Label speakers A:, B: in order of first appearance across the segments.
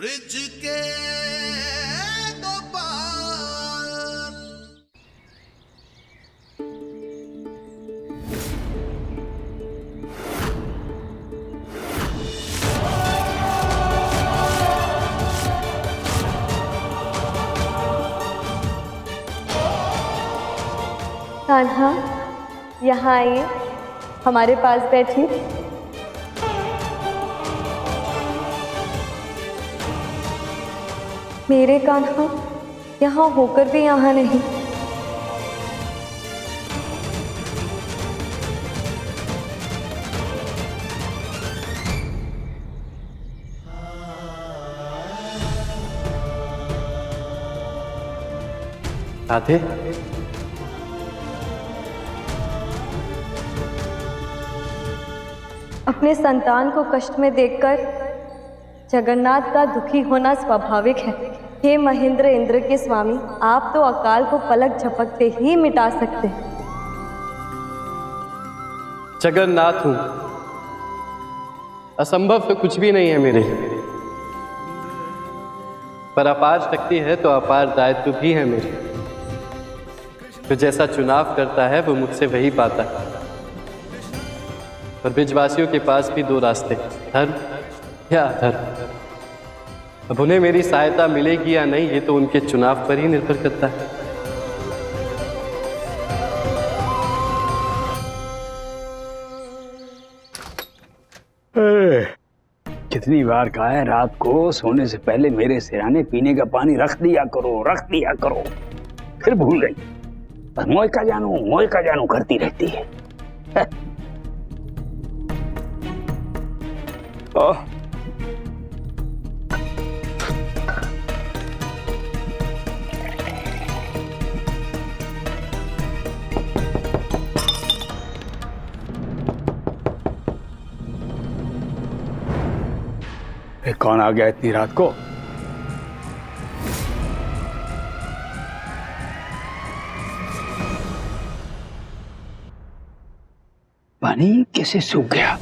A: Bridge के दो पार।
B: कान्हा, यहाँ आइए, हमारे पास बैठिए। मेरे कान्हा, यहाँ होकर भी यहाँ नहीं।
C: राधे,
B: अपने संतान को कष्ट में देखकर जगन्नाथ का दुखी होना स्वाभाविक है। हे महेंद्र इंद्र के स्वामी, आप तो अकाल को पलक झपकते ही मिटा सकते हैं।
C: जगन्नाथ हूं, असंभव तो कुछ भी नहीं है मेरे, पर अपार शक्ति है तो अपार दायित्व भी है मेरे। तो जैसा चुनाव करता है वो मुझसे वही पाता है। और ब्रिजवासियों के पास भी दो रास्ते, धर्म या अधर्म। अब उन्हें मेरी सहायता मिलेगी या नहीं, ये तो उनके चुनाव पर ही निर्भर करता है।
D: कितनी बार कहा है रात को सोने से पहले मेरे सिराने पीने का पानी रख दिया करो, फिर भूल गई। बस मोय का जानू करती रहती है। कौन आ गया इतनी रात को? पानी कैसे सूख गया?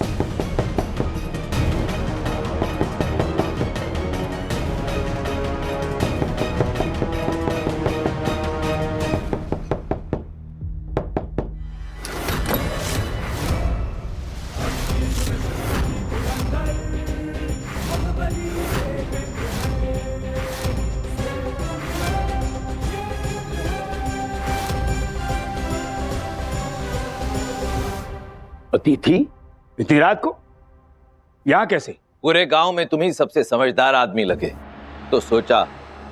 D: अतिथि इतनी रात को यहां कैसे?
E: पूरे गांव में तुम ही सबसे समझदार आदमी लगे, तो सोचा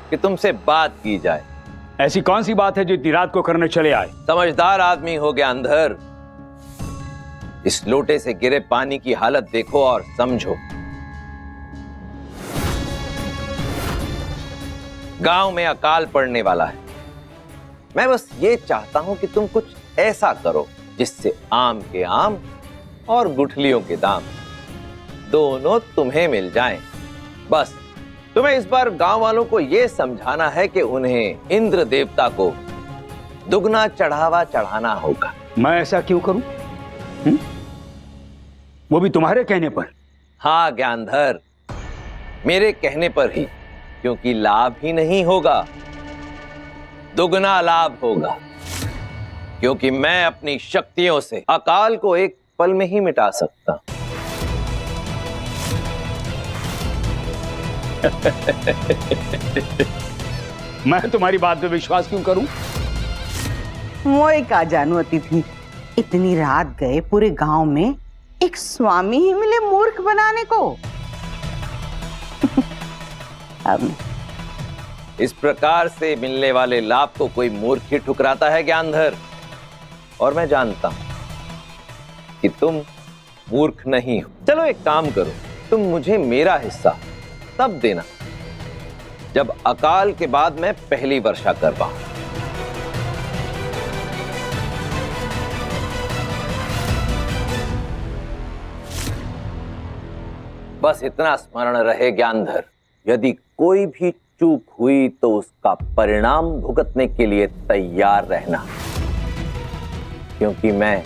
E: कि तुमसे बात की जाए।
D: ऐसी कौन सी बात है जो इतनी रात को करने चले आए?
E: समझदार आदमी हो गया अंधर। इस लोटे से गिरे पानी की हालत देखो और समझो। गांव में अकाल पड़ने वाला है। मैं बस ये चाहता हूं कि तुम कुछ ऐसा करो जिससे आम के आम और गुठलियों के दाम दोनों तुम्हें मिल जाएं। बस तुम्हें इस बार गांव वालों को यह समझाना है कि उन्हें इंद्र देवता को दुगना चढ़ावा चढ़ाना होगा।
D: मैं ऐसा क्यों करूं? वो भी तुम्हारे कहने पर?
E: हाँ ज्ञानधर, मेरे कहने पर ही, क्योंकि लाभ ही नहीं होगा, दुगना लाभ होगा। क्योंकि मैं अपनी शक्तियों से अकाल को एक पल में ही मिटा सकता।
D: मैं तुम्हारी बात पे विश्वास क्यों करूं?
F: मोय का जानू अतिथि, इतनी रात गए पूरे गांव में एक स्वामी ही मिले मूर्ख बनाने को।
E: इस प्रकार से मिलने वाले लाभ को कोई मूर्ख ही ठुकराता है ज्ञानधर। और मैं जानता हूं कि तुम मूर्ख नहीं हो। चलो एक काम करो, तुम मुझे मेरा हिस्सा तब देना जब अकाल के बाद मैं पहली वर्षा कर पाऊं। बस इतना स्मरण रहे ज्ञानधर, यदि कोई भी चूक हुई तो उसका परिणाम भुगतने के लिए तैयार रहना। क्योंकि मैं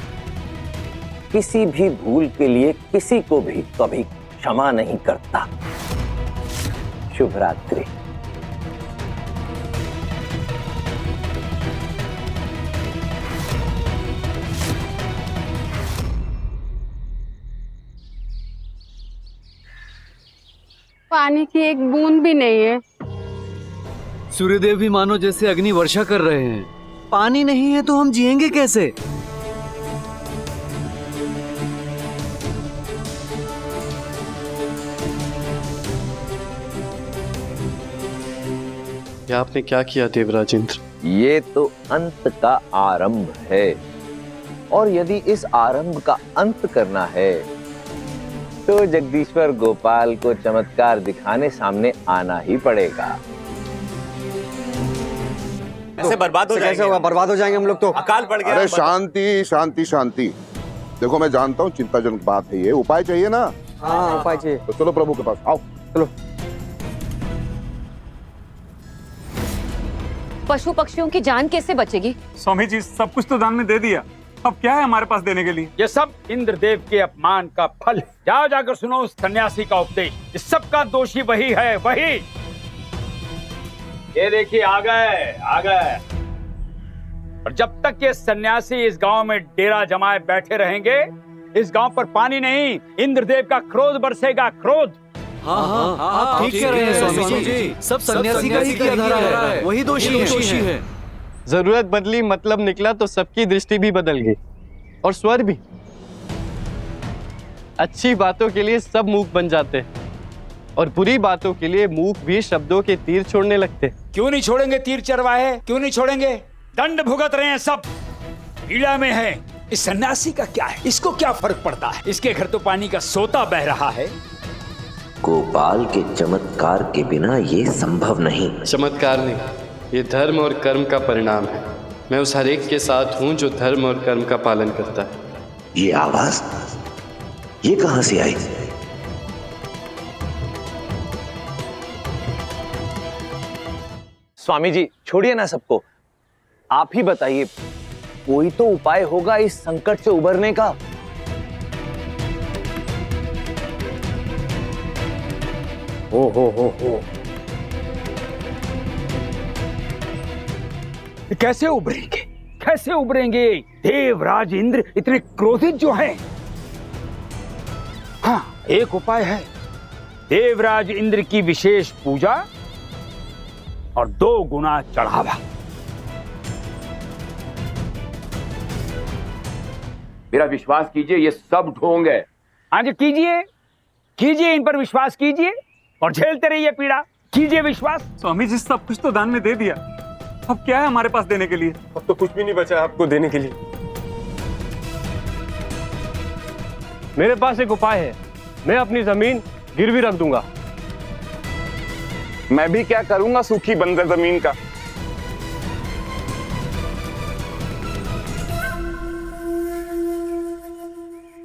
E: किसी भी भूल के लिए किसी को भी कभी क्षमा नहीं करता। शुभ रात्रि।
G: पानी की एक बूंद भी नहीं है।
H: सूर्यदेव भी मानो जैसे अग्नि वर्षा कर रहे हैं। पानी नहीं है तो हम जिएंगे कैसे?
C: ये आपने क्या किया देवराज इंद्र?
E: ये तो अंत का आरंभ है, और यदि इस आरंभ का अंत करना है तो जगदीश्वर गोपाल को चमत्कार दिखाने सामने आना ही पड़ेगा।
I: ऐसे बर्बाद हो जाएंगे। कैसे होगा? बर्बाद हो जाएंगे हम लोग तो। अकाल पड़ गया।
J: अरे शांति शांति शांति। देखो मैं जानता हूँ चिंताजनक बात है ये, उपाय चाहिए ना?
I: हाँ उपाय चाहिए।
J: तो चलो प्रभु के पास आओ। चलो।
K: पशु पक्षियों की जान कैसे बचेगी?
L: स्वामी जी सब कुछ तो दान में दे दिया, अब क्या है हमारे पास देने के लिए?
D: ये सब इंद्रदेव के अपमान का फल है। जाओ जाकर सुनो उस सन्यासी का उपदेश। इस सब का दोषी वही है, वही। ये देखिए आ गए। और जब तक ये सन्यासी इस गांव में डेरा जमाए बैठे रहेंगे, इस गांव पर पानी नहीं, इंद्रदेव का क्रोध बरसेगा, क्रोध।
H: हाँ, आप ठीक कह रहे हैं स्वामी जी। सब सन्यासी का ही किया धरा है, वही दोषी है।
C: जरूरत बदली मतलब निकला तो सबकी दृष्टि भी बदल गई और स्वर भी। अच्छी बातों के लिए सब मूक बन जाते हैं और बुरी बातों के लिए मूक भी शब्दों के तीर छोड़ने लगते।
D: क्यों नहीं छोड़ेंगे तीर चरवाहे? क्यों नहीं छोड़ेंगे? दंड भुगत रहे हैं सब, पीड़ा में है। इस सन्यासी का क्या है? इसको क्या फर्क पड़ता है? इसके घर तो पानी का सोता बह रहा है।
E: गोपाल के चमत्कार के बिना ये संभव नहीं।
C: चमत्कार नहीं, ये धर्म और कर्म का परिणाम है। मैं उस हर एक के साथ हूं जो धर्म और कर्म का पालन करता है।
E: ये आवाज ये कहां से आई? स्वामी जी छोड़िए ना सबको, आप ही बताइए, कोई तो उपाय होगा इस संकट से उबरने का।
D: हो कैसे उभरेंगे? कैसे उभरेंगे? देवराज इंद्र इतने क्रोधित जो हैं। हाँ, एक उपाय है। देवराज इंद्र की विशेष पूजा और 2 गुना चढ़ावा।
M: मेरा विश्वास कीजिए, ये सब ढोंग है।
D: हाँ जी, कीजिए इन पर विश्वास कीजिए और झेलते रहिए पीड़ा। कीजिए विश्वास।
L: स्वामी जी सब कुछ तो दान में दे दिया, अब क्या है हमारे पास देने के लिए? अब तो कुछ भी नहीं बचा आपको देने के लिए।
C: मेरे पास एक उपाय है, मैं अपनी जमीन गिरवी रख दूंगा।
M: मैं भी क्या करूंगा सूखी बंजर जमीन का।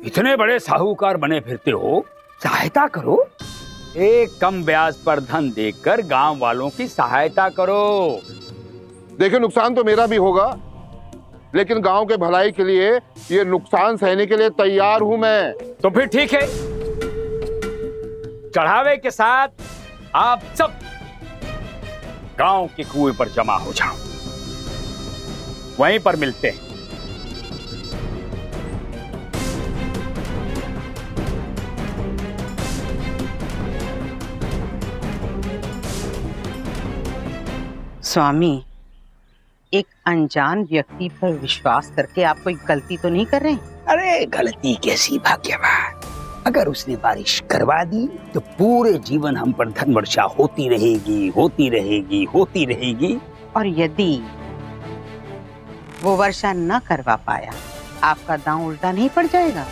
D: इतने बड़े साहूकार बने फिरते हो, सहायता करो। एक कम ब्याज पर धन देकर गांव वालों की सहायता करो।
J: देखिए नुकसान तो मेरा भी होगा, लेकिन गांव के भलाई के लिए ये नुकसान सहने के लिए तैयार हूं मैं।
D: तो फिर ठीक है, चढ़ावे के साथ आप सब गांव के कुएं पर जमा हो जाओ, वहीं पर मिलते हैं।
F: स्वामी, एक अनजान व्यक्ति पर विश्वास करके आप कोई गलती तो नहीं कर रहे?
D: अरे गलती कैसी भाग्यवान, अगर उसने बारिश करवा दी तो पूरे जीवन हम पर धन वर्षा होती रहेगी, होती रहेगी, होती रहेगी।
F: और यदि वो वर्षा न करवा पाया, आपका दांव उल्टा नहीं पड़ जाएगा?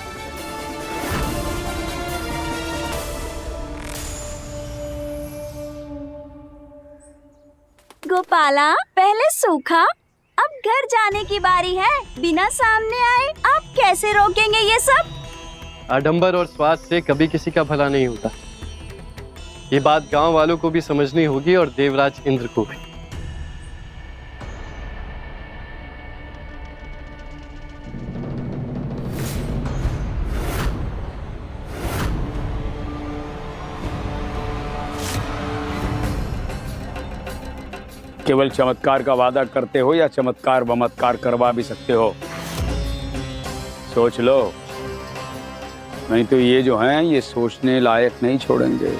N: गोपाला, पहले सूखा, अब घर जाने की बारी है। बिना सामने आए आप कैसे रोकेंगे ये सब?
C: आडंबर और स्वार्थ से कभी किसी का भला नहीं होता। ये बात गांव वालों को भी समझनी होगी और देवराज इंद्र को भी।
D: केवल चमत्कार का वादा करते हो या चमत्कार बमत्कार करवा भी सकते हो? सोच लो, नहीं तो ये जो हैं ये सोचने लायक नहीं छोड़ेंगे।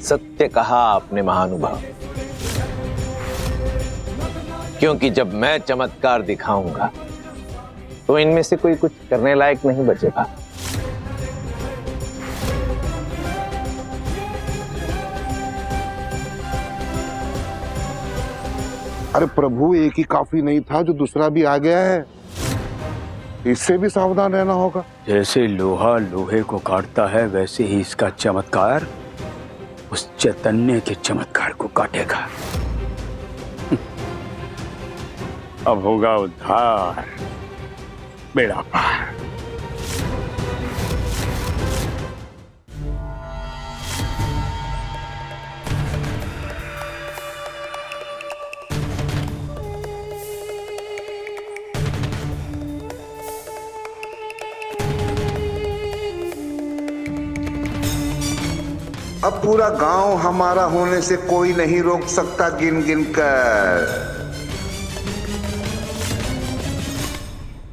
E: सत्य कहा आपने महानुभाव, क्योंकि जब मैं चमत्कार दिखाऊंगा तो इनमें से कोई कुछ करने लायक नहीं बचेगा।
J: अरे प्रभु, एक ही काफी नहीं था जो दूसरा भी आ गया है, इससे भी सावधान रहना होगा।
D: जैसे लोहा लोहे को काटता है वैसे ही इसका चमत्कार उस चैतन्य के चमत्कार को काटेगा। अब होगा उद्धार, बेड़ा पार।
A: अब पूरा गांव हमारा होने से कोई नहीं रोक सकता गिन गिन कर।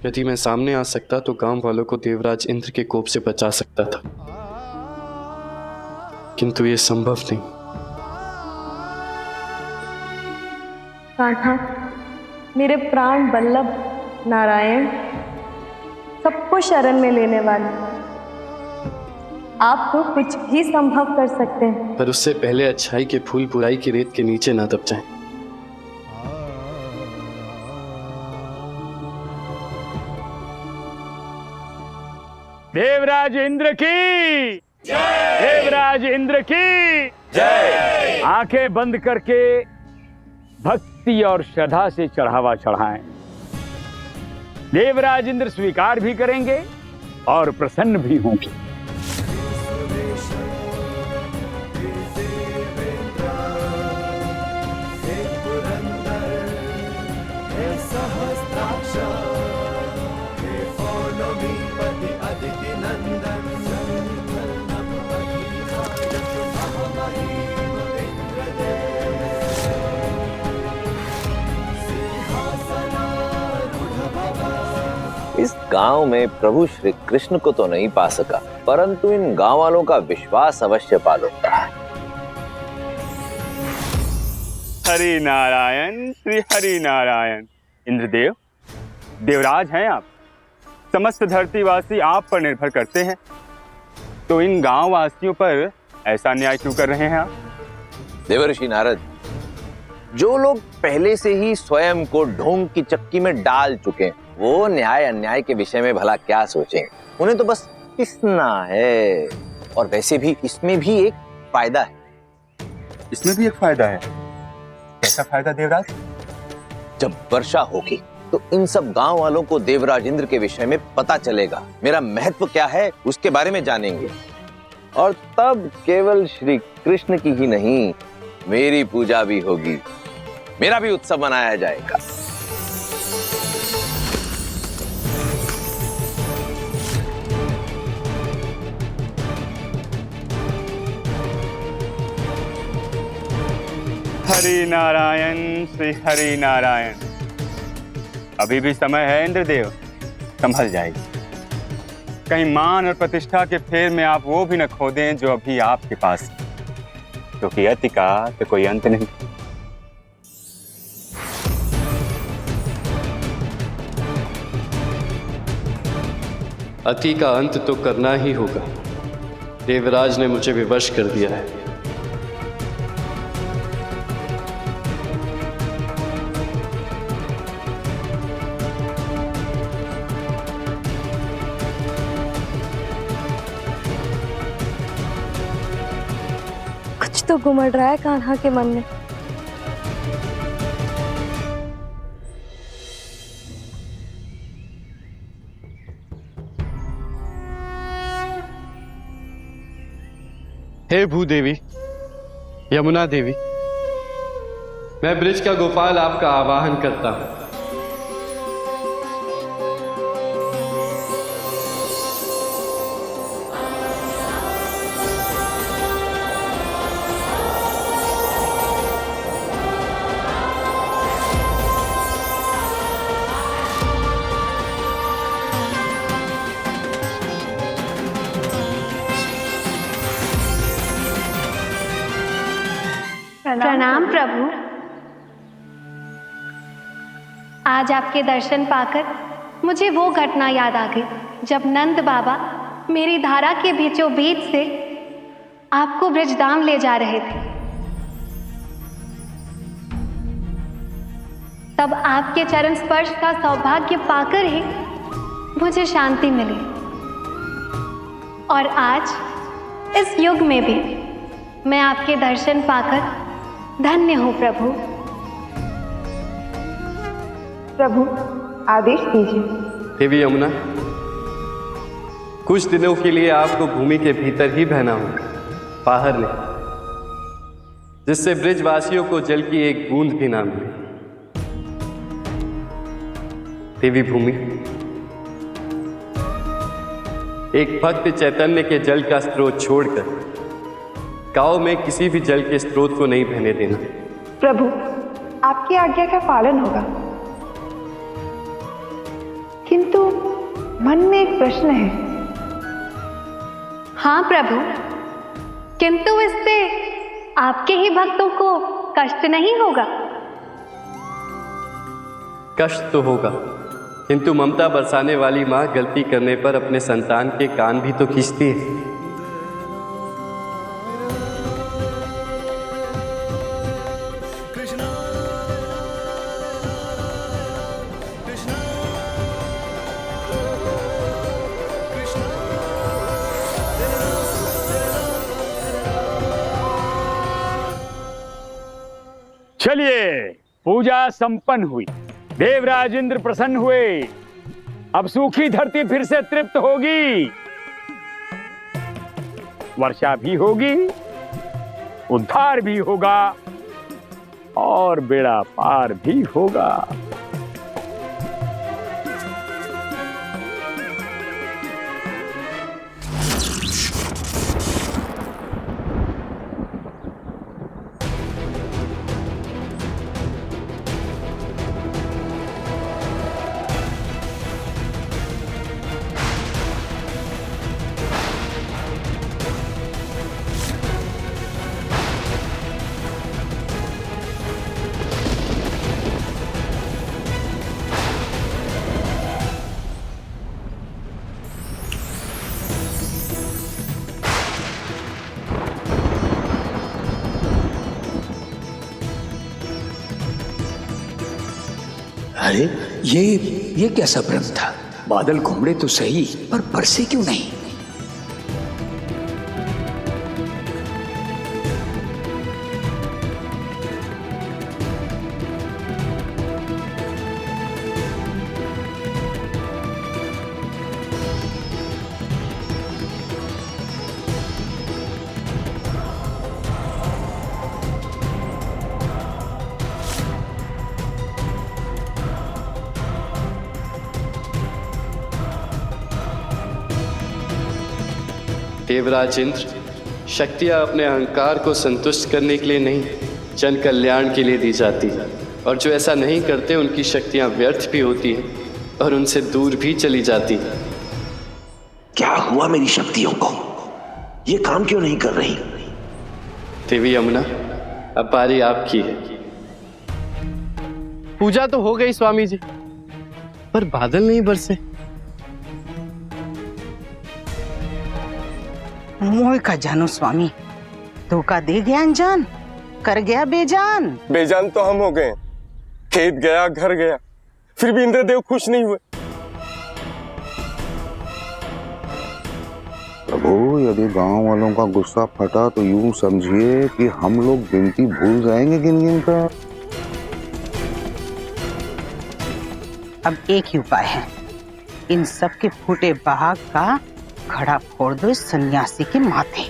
C: यदि मैं सामने आ सकता तो गांव वालों को देवराज इंद्र के कोप से बचा सकता था, किंतु ये संभव नहीं।
B: कान्हा, मेरे प्राण बल्लभ नारायण, सबको शरण में लेने वाले, आप तो कुछ भी संभव कर सकते हैं।
C: पर उससे पहले अच्छाई के फूल बुराई की रेत के नीचे ना दब जाएं।
D: देवराज इंद्र की जय। देवराज इंद्र की जय। आंखें बंद करके भक्ति और श्रद्धा से चढ़ावा चढ़ाएं। देवराज इंद्र स्वीकार भी करेंगे और प्रसन्न भी होंगे।
E: इस गांव में प्रभु श्री कृष्ण को तो नहीं पा सका, परंतु इन गांव वालों का विश्वास अवश्य पा लूंगा।
M: हरि नारायण श्री हरि नारायण। इंद्रदेव, देवराज हैं आप, समस्त धरतीवासी आप पर निर्भर करते हैं, तो इन गांव वासियों पर ऐसा न्याय क्यों कर रहे हैं आप?
E: देवर्षि नारद, जो लोग पहले से ही स्वयं को ढोंग की चक्की में डाल चुके हैं, वो न्याय अन्याय के विषय में भला क्या सोचेंगे? उन्हें तो बस पिसना है। और वैसे भी इसमें भी एक फायदा है।
M: इसमें भी एक फायदा है? कैसा फायदा देवराज?
E: जब वर्षा होगी तो इन सब गांव वालों को देवराज इंद्र के विषय में पता चलेगा, मेरा महत्व क्या है उसके बारे में जानेंगे, और तब केवल श्री कृष्ण की ही नहीं, मेरी पूजा भी होगी, मेरा भी उत्सव मनाया जाएगा।
M: हरि नारायण श्री हरि नारायण। अभी भी समय है इंद्रदेव, संभल जाएगी। कहीं मान और प्रतिष्ठा के फेर में आप वो भी न खो दें जो अभी आपके पास है, क्योंकि अति का तो कोई अंत नहीं।
C: अति का अंत तो करना ही होगा। देवराज ने मुझे विवश कर दिया है।
B: कुछ तो घुमड़ रहा है कान्हा के मन में।
C: हे भूदेवी, यमुना देवी, मैं ब्रिज का गोपाल आपका आवाहन करता हूं।
O: प्रणाम प्रभु। आज आपके दर्शन पाकर मुझे वो घटना याद आ गई जब नंद बाबा मेरी धारा के बीचों बीच से आपको ब्रजधाम ले जा रहे थे। तब आपके चरण स्पर्श का सौभाग्य पाकर ही मुझे शांति मिली। और आज इस युग में भी मैं आपके दर्शन पाकर धन्य हूँ प्रभु।
P: प्रभु आदेश दीजिए।
C: देवी यमुना, कुछ दिनों के लिए आपको भूमि के भीतर ही बहना होगा, बाहर नहीं, जिससे ब्रिजवासियों को जल की एक बूंद भी ना मिले। देवी भूमि, एक भक्त चैतन्य के जल का स्रोत छोड़कर गांव में किसी भी जल के स्रोत को नहीं बहने देना।
P: प्रभु आपकी आज्ञा का पालन होगा, किंतु मन में एक प्रश्न है।
O: हाँ प्रभु, किंतु इससे आपके ही भक्तों को कष्ट नहीं होगा?
C: कष्ट तो होगा, किंतु ममता बरसाने वाली मां गलती करने पर अपने संतान के कान भी तो खींचती है।
M: चलिए, पूजा संपन्न हुई, देवराज इंद्र प्रसन्न हुए। अब सूखी धरती फिर से तृप्त होगी, वर्षा भी होगी, उद्धार भी होगा और बेड़ा पार भी होगा।
D: अरे ये कैसा भ्रम था? बादल घुमड़े तो सही, पर बरसे क्यों नहीं?
C: देवराज इंद्र, शक्तियां अपने अहंकार को संतुष्ट करने के लिए नहीं, जन कल्याण के लिए दी जाती है, और जो ऐसा नहीं करते उनकी शक्तियां व्यर्थ भी होती हैं और उनसे दूर भी चली जाती है।
Q: क्या हुआ मेरी शक्तियों को? ये काम क्यों नहीं कर रही?
C: देवी यमुना, अब बारी आपकी है। पूजा तो हो गई स्वामी जी, पर बादल नहीं बरसे।
F: मोह का जानो स्वामी, धोखा दे गया अनजान, कर गया बेजान।
R: बेजान तो हम हो गए, खेत गया, घर गया, फिर भी इंद्रदेव खुश नहीं हुए।
A: प्रभु, यदि गांव वालों का गुस्सा फटा तो यूं समझिए कि हम लोग गिनती भूल जाएंगे गिन कर।
F: अब एक ही उपाय है, इन सब के फूटे बहाग का घड़ा फोड़ दो इस सन्यासी के माथे।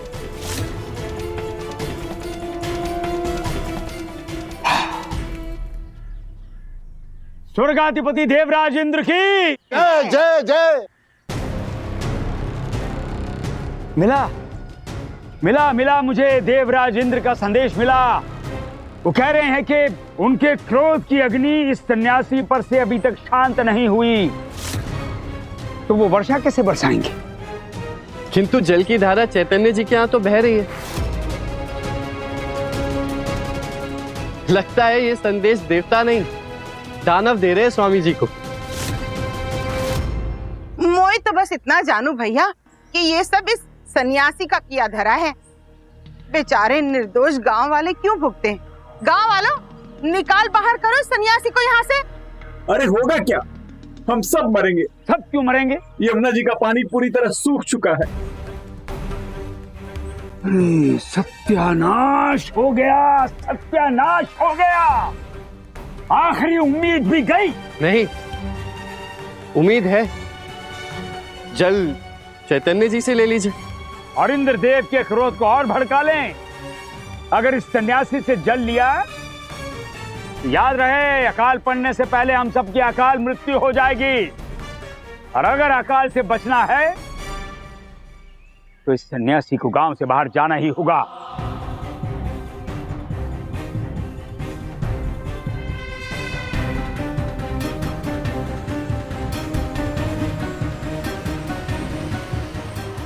D: स्वर्गाधिपति देवराज इंद्र की
J: जय जय जय।
D: मिला मिला मिला मुझे देवराज इंद्र का संदेश मिला। वो कह रहे हैं कि उनके क्रोध की अग्नि इस सन्यासी पर से अभी तक शांत नहीं हुई, तो वो वर्षा कैसे बरसाएंगे?
C: किंतु जल की धारा चैतन्य जी के यहाँ तो बह रही है। लगता है ये संदेश देवता नहीं दानव दे रहे हैं स्वामी जी को।
F: मोई तो बस इतना जानू भैया कि ये सब इस सन्यासी का किया धरा है। बेचारे निर्दोष गांव वाले क्यों भुगते हैं? गांव वालों, निकाल बाहर करो सन्यासी को यहाँ से।
L: अरे होगा क्या, हम सब मरेंगे।
D: सब क्यों मरेंगे?
L: यमुना जी का पानी पूरी तरह सूख चुका है।
D: सत्यानाश हो गया, सत्यानाश हो गया। आखिरी उम्मीद भी गई।
C: नहीं, उम्मीद है। जल चैतन्य जी से ले लीजिए
D: और इंद्रदेव के क्रोध को और भड़का लें। अगर इस सन्यासी से जल लिया, याद रहे अकाल पड़ने से पहले हम सबकी अकाल मृत्यु हो जाएगी। और अगर अकाल से बचना है तो इस सन्यासी को गांव से बाहर जाना ही होगा।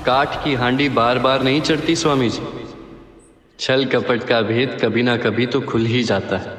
C: काठ की हांडी बार बार नहीं चढ़ती स्वामी जी। छल कपट का भेद कभी ना कभी तो खुल ही जाता है।